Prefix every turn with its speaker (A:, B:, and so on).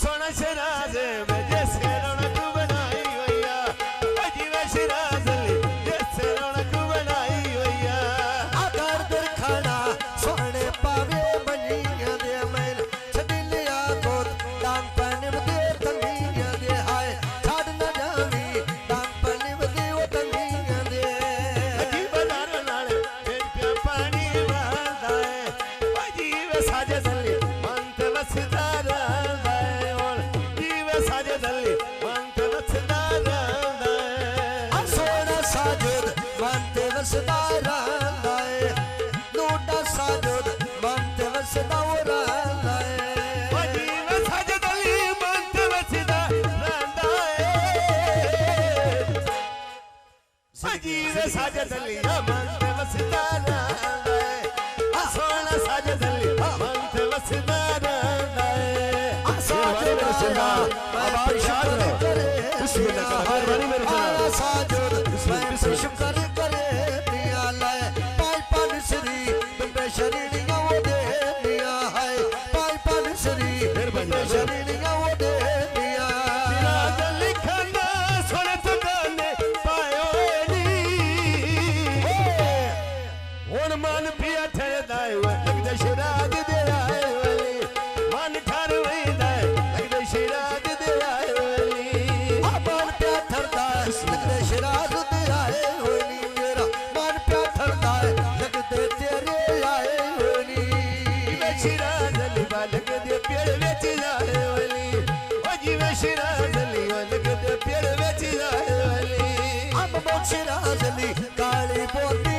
A: सोना शराज में जैसे रौनक बनाई होया जीवे शराज जैसे रौनक बनाई होया
B: आकर दर खाना सोने पावे बनिया दे मैल छबिलिया को दान पाने दे तंगिया दे हाय छाड़ न जावी दान पाने दे वो तंगिया दे
A: जी बदार नाल पेट पे पानी वादा है जीवे साजे दली मंत वसदार
B: वसदारा लाए नोटा साजुद मंत वसदारा लाए
A: जीवे साजुद अली मंत वसदारा लाए जीवे साजुद अली मंत वसदारा लाए सोना साजुद अली मंत वसदारा लाए
B: साजुद आबाद शाद
A: बिस्मिल्लाह मेहरबानी मेरे जनाब
B: साजुद मैं शुक्र करे दिया लाए पाई पान श्री बंबे शरीरिया वो दे दिया है पाई पान श्री बंबे शरीरिया वो दे दिया
A: सिराज लिखना सोने तकाने पायो नी हुन मन पिया ठरदा है लगदा शराज दे आए वाली मन ठर वईदा है लगदा शराज दे आए वाली
B: मन पिया ठरदा है लगदा शराज दे आए वाली मेरा मन पिया ठरदा है लगदे तेरे आए वाली
A: जीवे शराज अली लगदे पेड़ विच जाए वाली ओ जीवे शराज अली लगदे पेड़ विच जाए वाली
B: अब शराज अली काली बोती